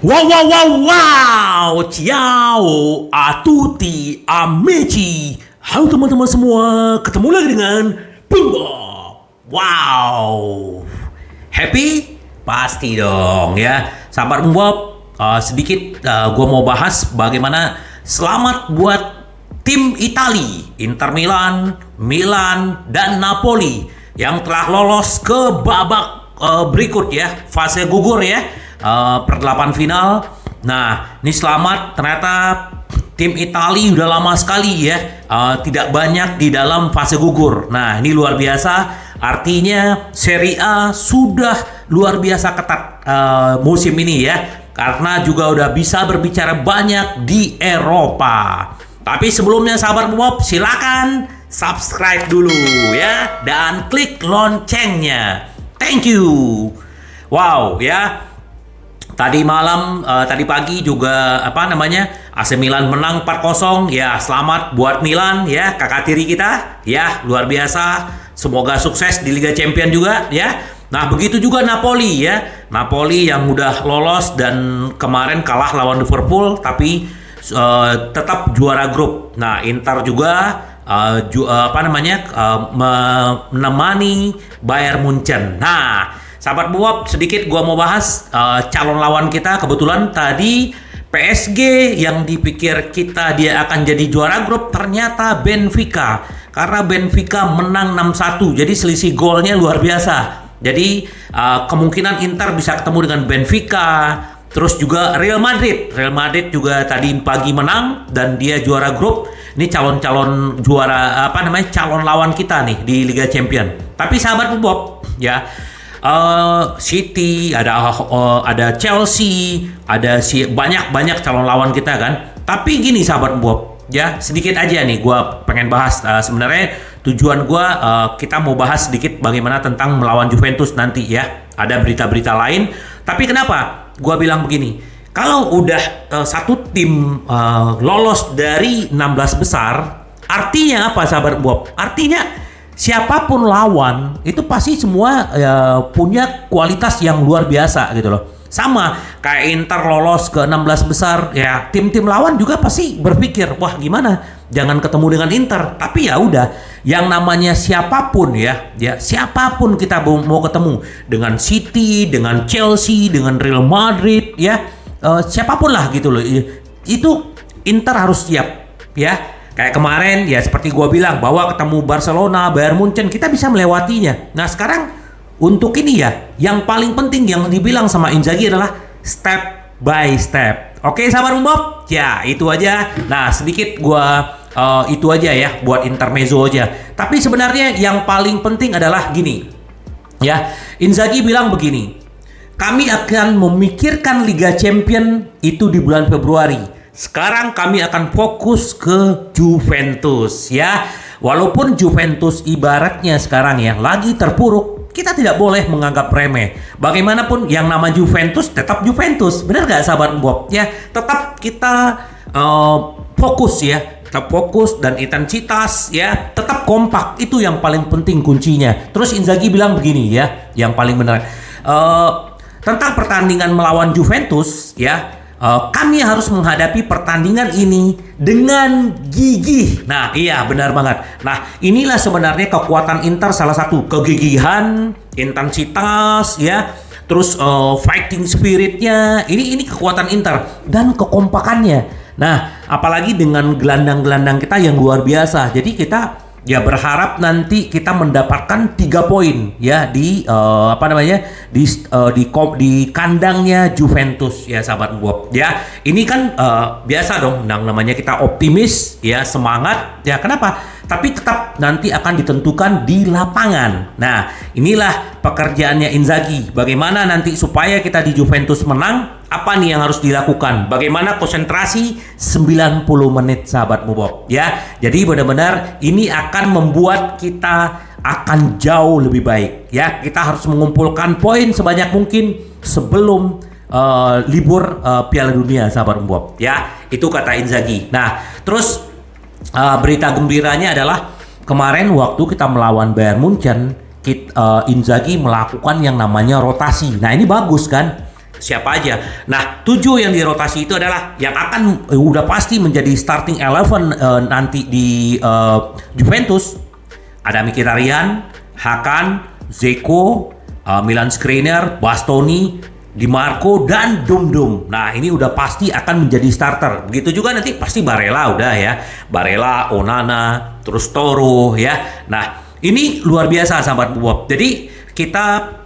Wow, wow, wow, wow, ciao, a tutti, amici. Halo teman-teman semua, ketemu lagi dengan Bumbo. Wow, happy? Pasti dong ya. Sahabat Bumbo, sedikit gue mau bahas bagaimana selamat buat tim Itali, Inter Milan, Milan, dan Napoli yang telah lolos ke babak berikut ya, fase gugur ya. Per-8 final. Nah, ini selamat, ternyata tim Italia udah lama sekali ya tidak banyak di dalam fase gugur. Nah, ini luar biasa. Artinya Serie A sudah luar biasa ketat musim ini ya, karena juga udah bisa berbicara banyak di Eropa. Tapi sebelumnya sahabat Bob, silakan subscribe dulu ya dan klik loncengnya. Thank you. Wow ya. Tadi malam, tadi pagi juga AC Milan menang 4-0. Ya, selamat buat Milan ya, kakak tiri kita. Ya, luar biasa. Semoga sukses di Liga Champions juga ya. Nah, begitu juga Napoli ya. Napoli yang udah lolos dan kemarin kalah lawan Liverpool tapi tetap juara grup. Nah, Inter juga menemani Bayern Munchen. Nah, sahabat Buab, sedikit gua mau bahas calon lawan kita. Kebetulan tadi PSG yang dipikir kita dia akan jadi juara grup, ternyata Benfica. Karena Benfica menang 6-1, jadi selisih golnya luar biasa. Jadi kemungkinan Inter bisa ketemu dengan Benfica. Terus juga Real Madrid. Real Madrid juga tadi pagi menang dan dia juara grup. Ini calon-calon juara calon lawan kita nih di Liga Champions. Tapi sahabat Bob ya, City, ada Chelsea, banyak calon lawan kita kan. Tapi gini sahabat Bob, ya sedikit aja nih gue pengen bahas. Sebenarnya tujuan gue kita mau bahas sedikit bagaimana tentang melawan Juventus nanti ya. Ada berita-berita lain. Tapi kenapa gue bilang begini? Kalau udah satu tim lolos dari 16 besar, artinya apa sahabat Bob? Artinya siapapun lawan itu pasti semua punya kualitas yang luar biasa gitu loh. Sama kayak Inter lolos ke 16 besar ya, tim-tim lawan juga pasti berpikir, wah gimana jangan ketemu dengan Inter. Tapi ya udah, yang namanya siapapun ya siapapun kita mau ketemu dengan City, dengan Chelsea, dengan Real Madrid ya, siapapun lah gitu loh. Itu Inter harus siap ya. Kayak kemarin ya seperti gua bilang bahwa ketemu Barcelona, Bayern Munchen kita bisa melewatinya. Nah sekarang untuk ini ya, yang paling penting yang dibilang sama Inzaghi adalah step by step. Oke sahabat Bob? Ya itu aja. Nah sedikit gua itu aja ya buat intermezzo aja. Tapi sebenarnya yang paling penting adalah gini ya, Inzaghi bilang begini, kami akan memikirkan Liga Champions itu di bulan Februari. Sekarang kami akan fokus ke Juventus ya. Walaupun Juventus ibaratnya sekarang ya lagi terpuruk, kita tidak boleh menganggap remeh. Bagaimanapun yang nama Juventus tetap Juventus. Benar gak sahabat Bob? Ya, tetap kita fokus ya. Tetap fokus dan intensitas ya. Tetap kompak. Itu yang paling penting kuncinya. Terus Inzaghi bilang begini ya, yang paling benar. Tentang pertandingan melawan Juventus ya, kami harus menghadapi pertandingan ini dengan gigih. Nah iya benar banget. Nah inilah sebenarnya kekuatan Inter, salah satu kegigihan, intensitas ya, terus fighting spiritnya. Ini kekuatan Inter dan kekompakannya. Nah apalagi dengan gelandang-gelandang kita yang luar biasa. Jadi kita ya berharap nanti kita mendapatkan 3 poin ya di di kandangnya Juventus ya sahabat Bob ya. Ini kan biasa dong, namanya kita optimis ya, semangat ya. Kenapa? Tapi tetap nanti akan ditentukan di lapangan. Nah inilah pekerjaannya Inzaghi, bagaimana nanti supaya kita di Juventus menang. Apa nih yang harus dilakukan? Bagaimana konsentrasi 90 menit sahabat Bob ya. Jadi benar-benar ini akan membuat kita akan jauh lebih baik ya. Kita harus mengumpulkan poin sebanyak mungkin sebelum libur Piala Dunia sahabat Bob ya. Itu kata Inzaghi. Nah terus berita gembiranya adalah kemarin waktu kita melawan Bayern Munchen, Inzaghi melakukan yang namanya rotasi. Nah ini bagus kan. siapa aja. Nah, 7 yang dirotasi itu adalah yang akan udah pasti menjadi starting 11 nanti di Juventus. Ada Mkhitaryan, Hakan, Dzeko, Milan Skriniar, Bastoni, Di Marco dan Dum. Nah, ini udah pasti akan menjadi starter. Begitu juga nanti pasti Barella udah ya. Barella, Onana, terus Toro ya. Nah, ini luar biasa sahabat Bob. Jadi kita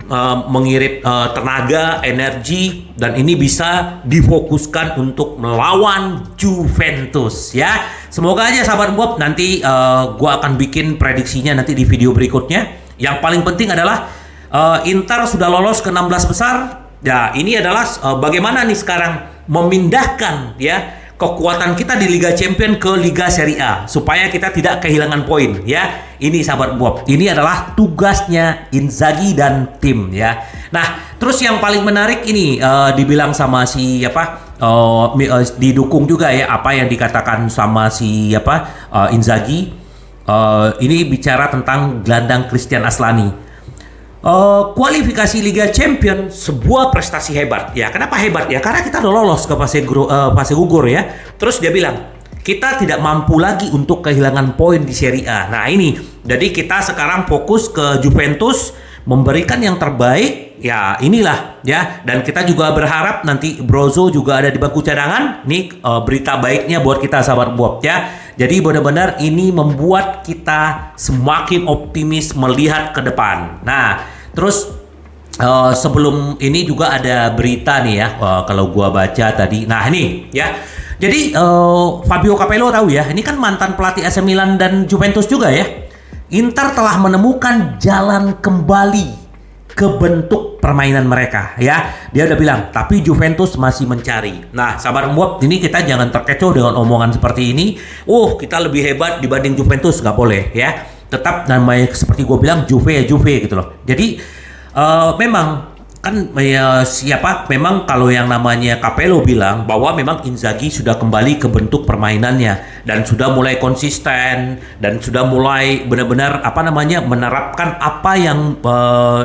mengirim tenaga, energi, dan ini bisa difokuskan untuk melawan Juventus ya. Semoga aja sahabat Bob nanti gua akan bikin prediksinya nanti di video berikutnya. Yang paling penting adalah Inter sudah lolos ke 16 besar. Ya, ini adalah bagaimana nih sekarang memindahkan ya kekuatan kita di Liga Champions ke Liga Serie A supaya kita tidak kehilangan poin ya. Ini sahabat Bob, ini adalah tugasnya Inzaghi dan tim ya. Nah, terus yang paling menarik ini dibilang sama si didukung juga ya apa yang dikatakan sama si Inzaghi. Ini bicara tentang gelandang Christian Aslani. Kualifikasi Liga Champions sebuah prestasi hebat ya. Kenapa hebat ya? Karena kita udah lolos ke fase gugur ya. Terus dia bilang kita tidak mampu lagi untuk kehilangan poin di Serie A. Nah ini, jadi kita sekarang fokus ke Juventus, memberikan yang terbaik ya, inilah ya. Dan kita juga berharap nanti Brozo juga ada di bangku cadangan. Nih berita baiknya buat kita sahabat Bob ya. Jadi benar-benar ini membuat kita semakin optimis melihat ke depan. Nah, terus sebelum ini juga ada berita nih ya, kalau gua baca tadi. Nah ini ya, jadi Fabio Capello tahu ya, ini kan mantan pelatih AC Milan dan Juventus juga ya. Inter telah menemukan jalan kembali ke bentuk permainan mereka ya. Dia udah bilang, tapi Juventus masih mencari. Nah, sahabat Bob, ini kita jangan terkecoh dengan omongan seperti ini. Kita lebih hebat dibanding Juventus, nggak boleh ya. Tetap namanya seperti gue bilang Juve gitu loh. Jadi memang kan memang kalau yang namanya Capello bilang bahwa memang Inzaghi sudah kembali ke bentuk permainannya dan sudah mulai konsisten dan sudah mulai benar-benar menerapkan apa yang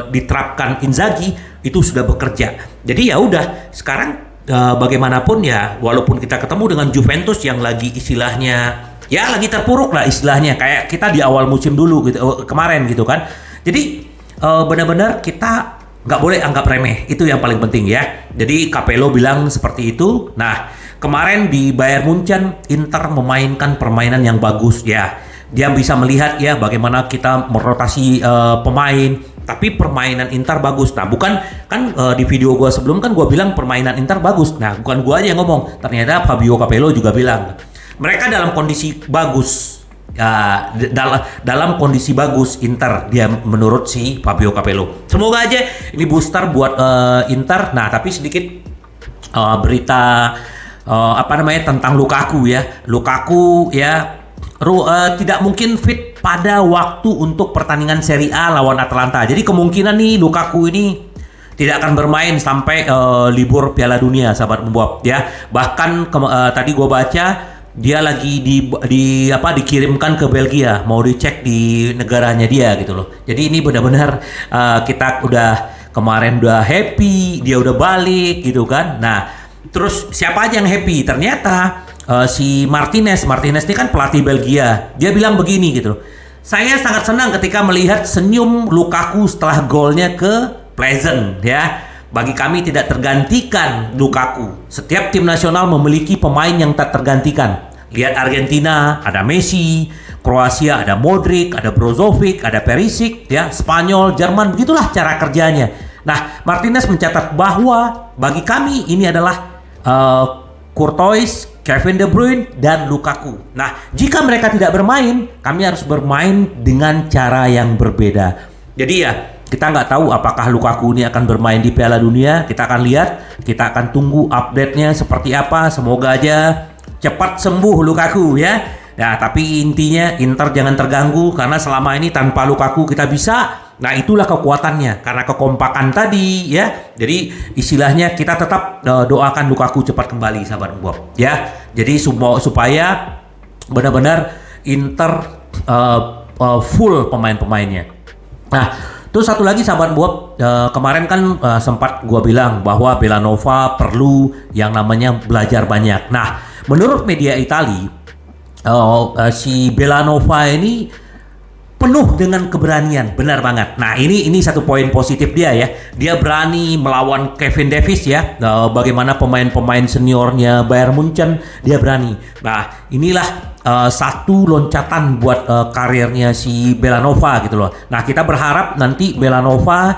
diterapkan Inzaghi itu sudah bekerja. Jadi ya udah sekarang bagaimanapun ya, walaupun kita ketemu dengan Juventus yang lagi istilahnya ya lagi terpuruk lah istilahnya, kayak kita di awal musim dulu gitu kemarin gitu kan. Jadi benar-benar kita nggak boleh anggap remeh, itu yang paling penting ya. Jadi Capello bilang seperti itu. Nah, kemarin di Bayern Munchen Inter memainkan permainan yang bagus ya. Dia bisa melihat ya bagaimana kita merotasi pemain, tapi permainan Inter bagus. Nah, bukan kan di video gua sebelum kan gua bilang permainan Inter bagus. Nah, bukan gua aja yang ngomong, ternyata Fabio Capello juga bilang mereka dalam kondisi bagus. Ya, dalam kondisi bagus Inter, dia menurut si Fabio Capello. Semoga aja ini booster buat Inter. Nah, tapi sedikit berita tentang Lukaku ya. Lukaku ya tidak mungkin fit pada waktu untuk pertandingan Serie A lawan Atalanta. Jadi kemungkinan nih Lukaku ini tidak akan bermain sampai libur Piala Dunia, sahabat Bob ya. Bahkan tadi gue baca dia lagi dikirimkan ke Belgia, mau dicek di negaranya dia gitu loh. Jadi ini benar-benar kita kemarin udah happy, dia udah balik gitu kan. Nah, terus siapa aja yang happy? Ternyata si Martinez ini kan pelatih Belgia. Dia bilang begini gitu loh. Saya sangat senang ketika melihat senyum Lukaku setelah golnya ke Pleasant ya. Bagi kami tidak tergantikan Lukaku. Setiap tim nasional memiliki pemain yang tak tergantikan. Lihat Argentina, ada Messi, Kroasia, ada Modric, ada Brozovic, ada Perisic, ya, Spanyol, Jerman, begitulah cara kerjanya. Nah, Martinez mencatat bahwa bagi kami ini adalah Courtois, Kevin De Bruyne, dan Lukaku. Nah, jika mereka tidak bermain, kami harus bermain dengan cara yang berbeda. Jadi ya, kita nggak tahu apakah Lukaku ini akan bermain di Piala Dunia. Kita akan lihat, kita akan tunggu update-nya seperti apa. Semoga aja cepat sembuh Lukaku ya. Nah, tapi intinya Inter jangan terganggu karena selama ini tanpa Lukaku kita bisa. Nah, itulah kekuatannya karena kekompakan tadi ya. Jadi istilahnya kita tetap doakan Lukaku cepat kembali, sahabat Bob ya. Jadi supaya benar-benar Inter full pemain-pemainnya. Nah, Terus satu lagi sahabat Bob, kemarin kan sempat gua bilang bahwa Belanova perlu yang namanya belajar banyak. Nah, menurut media Itali, si Belanova ini penuh dengan keberanian, benar banget. Nah, ini satu poin positif dia ya. Dia berani melawan Kevin Davis ya. Bagaimana pemain-pemain seniornya Bayern Munchen, dia berani. Nah, inilah satu loncatan buat karirnya si Belanova gitu loh. Nah, kita berharap nanti Belanova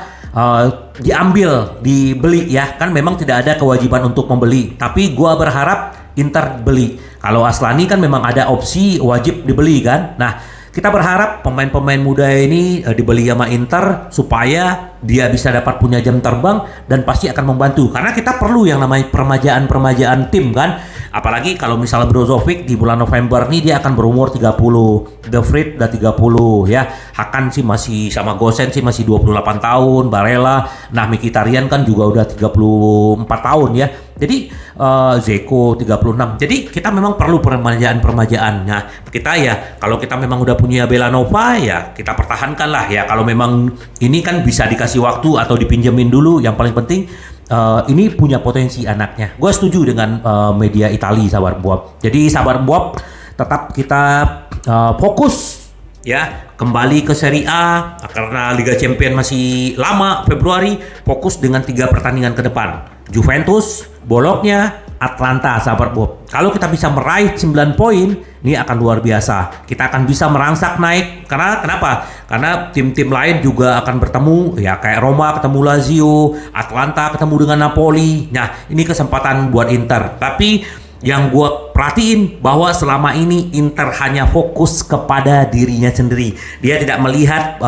diambil, dibeli ya. Kan memang tidak ada kewajiban untuk membeli, tapi gua berharap Inter beli. Kalau Aslani kan memang ada opsi wajib dibeli kan. Nah, kita berharap pemain-pemain muda ini dibeli sama Inter supaya dia bisa dapat punya jam terbang dan pasti akan membantu. Karena kita perlu yang namanya permajaan-permajaan tim kan. Apalagi kalau misalnya Brozovic di bulan November nih dia akan berumur 30. De Vrij udah 30 ya. Hakan sih masih sama Gosen sih masih 28 tahun. Barella, nah Mkhitaryan kan juga udah 34 tahun ya. Jadi Zeko 36. Jadi kita memang perlu permajaan-permajaan. Nah, kita ya kalau kita memang udah punya Belanova ya kita pertahankan lah ya. Kalau memang ini kan bisa dikasih waktu atau dipinjemin dulu, yang paling penting ini punya potensi anaknya. Gue setuju dengan media Itali sahabat Bob. Jadi sahabat Bob tetap kita fokus ya kembali ke Serie A karena Liga Champions masih lama, Februari. Fokus dengan 3 pertandingan ke depan. Juventus, Bologna, Atlanta sahabat Bob. Kalau kita bisa meraih 9 poin, ini akan luar biasa. Kita akan bisa merangsak naik. Karena kenapa? Karena tim-tim lain juga akan bertemu ya, kayak Roma ketemu Lazio, Atlanta ketemu dengan Napoli. Nah, ini kesempatan buat Inter. Tapi yang gue perhatiin bahwa selama ini Inter hanya fokus kepada dirinya sendiri. Dia tidak melihat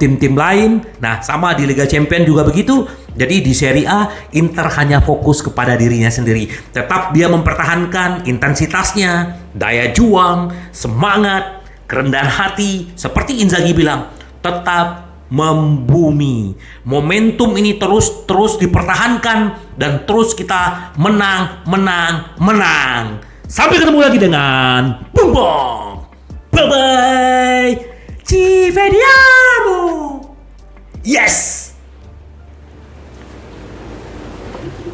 tim-tim lain. Nah, sama di Liga Champions juga begitu. Jadi di Serie A Inter hanya fokus kepada dirinya sendiri. Tetap dia mempertahankan intensitasnya, daya juang, semangat, kerendahan hati. Seperti Inzaghi bilang, tetap membumi. Momentum ini terus dipertahankan dan terus kita menang. Sampai ketemu lagi dengan Bung Bong. Bye bye.